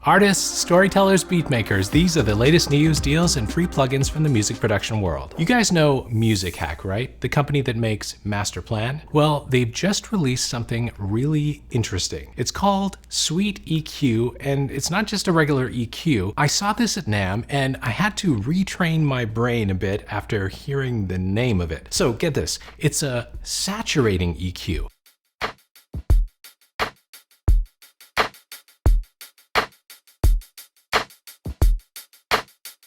Artists, storytellers, beatmakers, these are the latest news, deals, and free plugins from the music production world. You guys know Music Hack, right? The company that makes Master Plan? Well, they've just released something really interesting. It's called Sweet EQ, and it's not just a regular EQ. I saw this at NAMM, and I had to retrain my brain a bit after hearing the name of it. So get this, it's a saturating EQ.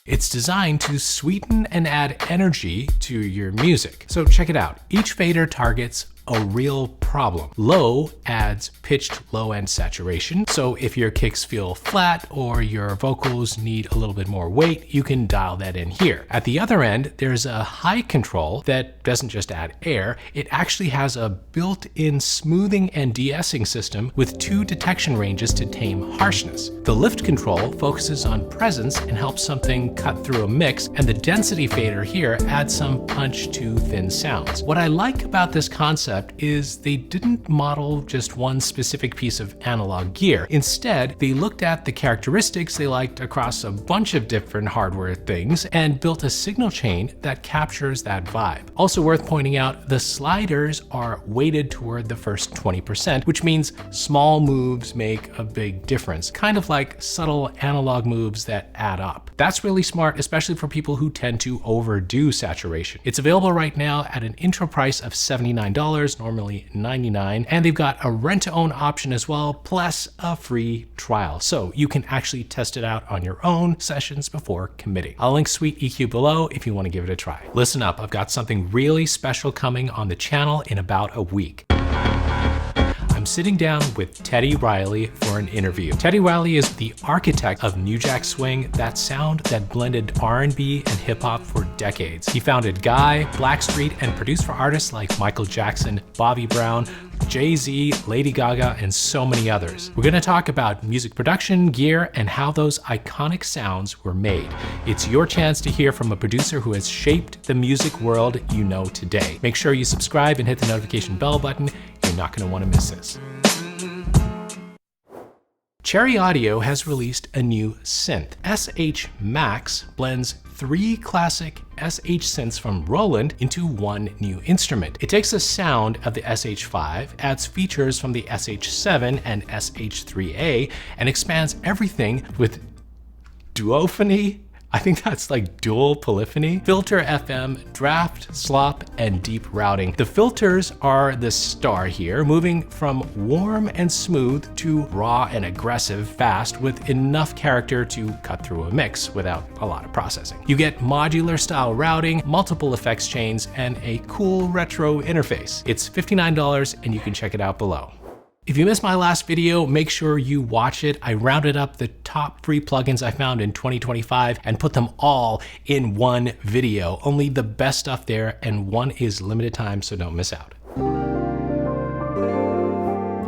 It's designed to sweeten and add energy to your music. So check it out. Each fader targets a real problem. Low adds pitched low end saturation. So if your kicks feel flat or your vocals need a little bit more weight, you can dial that in here. At the other end, there's a high control that doesn't just add air, it actually has a built-in smoothing and de-essing system with 2 detection ranges to tame harshness. The lift control focuses on presence and helps something cut through a mix, and the density fader here adds some punch to thin sounds. What I like about this concept is they didn't model just one specific piece of analog gear. Instead, they looked at the characteristics they liked across a bunch of different hardware things and built a signal chain that captures that vibe. Also worth pointing out, the sliders are weighted toward the first 20%, which means small moves make a big difference, kind of like subtle analog moves that add up. That's really smart, especially for people who tend to overdo saturation. It's available right now at an intro price of $79, normally $99, and they've got a rent-to-own option as well, plus a free trial. So you can actually test it out on your own sessions before committing. I'll link Sweet EQ below if you want to give it a try. Listen up, I've got something really special coming on the channel in about a week. I'm sitting down with Teddy Riley for an interview. Teddy Riley is the architect of New Jack Swing, that sound that blended R&B and hip hop for decades. He founded Guy, Blackstreet, and produced for artists like Michael Jackson, Bobby Brown, Jay-Z, Lady Gaga, and so many others. We're gonna talk about music production, gear, and how those iconic sounds were made. It's your chance to hear from a producer who has shaped the music world you know today. Make sure you subscribe and hit the notification bell button. You're not gonna wanna miss this. Cherry Audio has released a new synth. SH Max blends 3 classic SH synths from Roland into one new instrument. It takes the sound of the SH5, adds features from the SH7 and SH3A, and expands everything with duophony. I think that's like dual polyphony, filter FM, draft, slop, and deep routing. The filters are the star here, moving from warm and smooth to raw and aggressive fast with enough character to cut through a mix without a lot of processing. You get modular style routing, multiple effects chains, and a cool retro interface. It's $59 and you can check it out below. If you missed my last video, make sure you watch it. I rounded up the top free plugins I found in 2025 and put them all in one video. Only the best stuff there, and one is limited time, so don't miss out.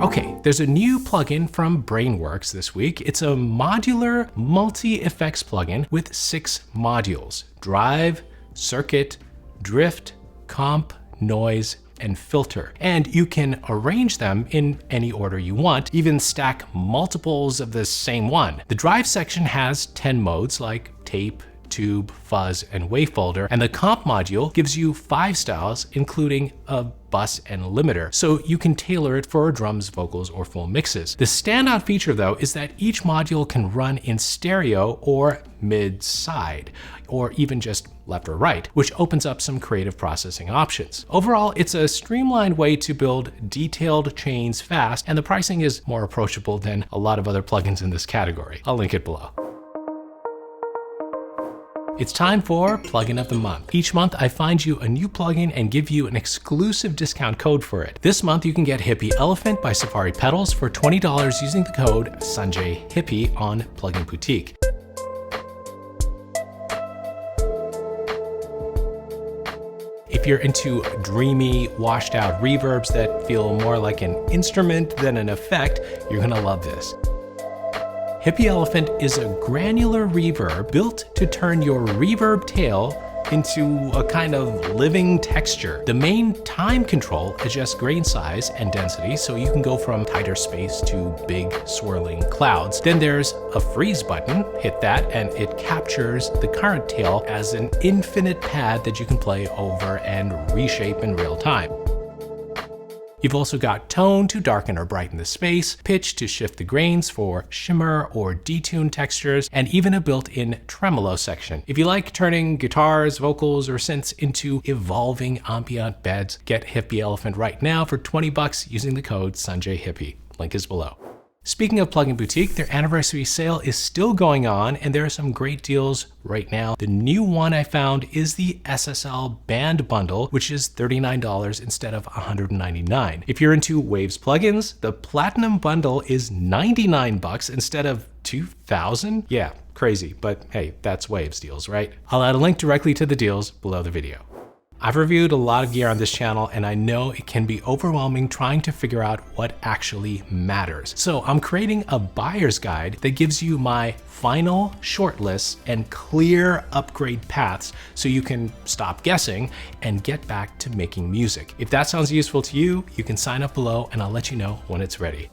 Okay, there's a new plugin from Brainworks this week. It's a modular multi-effects plugin with 6 modules: drive, circuit, drift, comp, noise, and filter. And you can arrange them in any order you want, even stack multiples of the same one. The drive section has 10 modes like tape, tube, fuzz, and wavefolder, and the comp module gives you 5 styles, including a bus and limiter, so you can tailor it for drums, vocals, or full mixes. The standout feature though is that each module can run in stereo or mid-side, or even just left or right, which opens up some creative processing options. Overall, it's a streamlined way to build detailed chains fast, and the pricing is more approachable than a lot of other plugins in this category. I'll link it below. It's time for Plugin of the Month. Each month I find you a new plugin and give you an exclusive discount code for it. This month you can get Hippie Elephant by Safari Pedals for $20 using the code SanjayHippie on Plugin Boutique. If you're into dreamy, washed out reverbs that feel more like an instrument than an effect, you're gonna love this. Hippie Elephant is a granular reverb built to turn your reverb tail into a kind of living texture. The main time control adjusts grain size and density, so you can go from tighter space to big swirling clouds. Then there's a freeze button. Hit that and it captures the current tail as an infinite pad that you can play over and reshape in real time. You've also got tone to darken or brighten the space, pitch to shift the grains for shimmer or detune textures, and even a built-in tremolo section. If you like turning guitars, vocals, or synths into evolving ambient beds, get Hippie Elephant right now for $20 using the code SanjayHippie. Link is below. Speaking of Plugin Boutique, their anniversary sale is still going on, and there are some great deals right now. The new one I found is the SSL Band Bundle, which is $39 instead of $199. If you're into Waves plugins, the Platinum Bundle is $99 instead of $2,000. Yeah, crazy, but hey, that's Waves deals, right? I'll add a link directly to the deals below the video. I've reviewed a lot of gear on this channel, and I know it can be overwhelming trying to figure out what actually matters. So I'm creating a buyer's guide that gives you my final shortlists and clear upgrade paths so you can stop guessing and get back to making music. If that sounds useful to you, you can sign up below and I'll let you know when it's ready.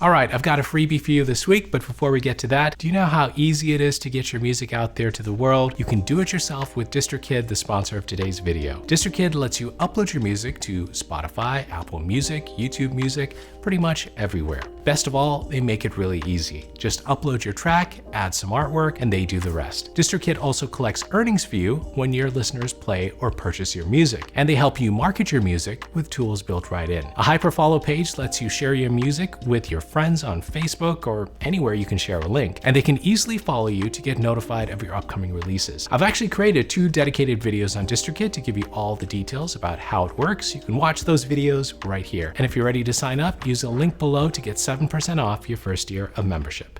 All right, I've got a freebie for you this week, but before we get to that, do you know how easy it is to get your music out there to the world? You can do it yourself with DistroKid, the sponsor of today's video. DistroKid lets you upload your music to Spotify, Apple Music, YouTube Music, pretty much everywhere. Best of all, they make it really easy. Just upload your track, add some artwork, and they do the rest. DistroKid also collects earnings for you when your listeners play or purchase your music, and they help you market your music with tools built right in. A hyperfollow page lets you share your music with your friends on Facebook or anywhere you can share a link, and they can easily follow you to get notified of your upcoming releases. I've actually created 2 dedicated videos on DistroKid to give you all the details about how it works. You can watch those videos right here. And if you're ready to sign up, use the link below to get 7% off your first year of membership.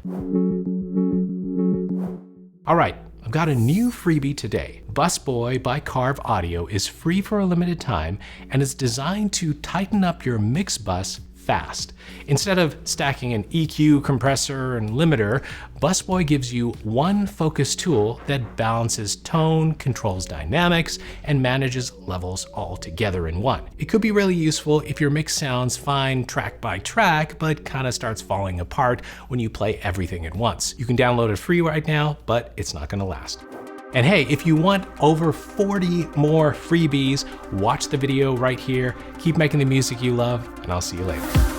All right, I've got a new freebie today. Busboy by Carve Audio is free for a limited time and is designed to tighten up your mix bus fast. Instead of stacking an EQ, compressor, and limiter, Busboy gives you one focus tool that balances tone, controls dynamics, and manages levels all together in one. It could be really useful if your mix sounds fine track by track, but kind of starts falling apart when you play everything at once. You can download it free right now, but it's not going to last. And hey, if you want over 40 more freebies, watch the video right here. Keep making the music you love, and I'll see you later.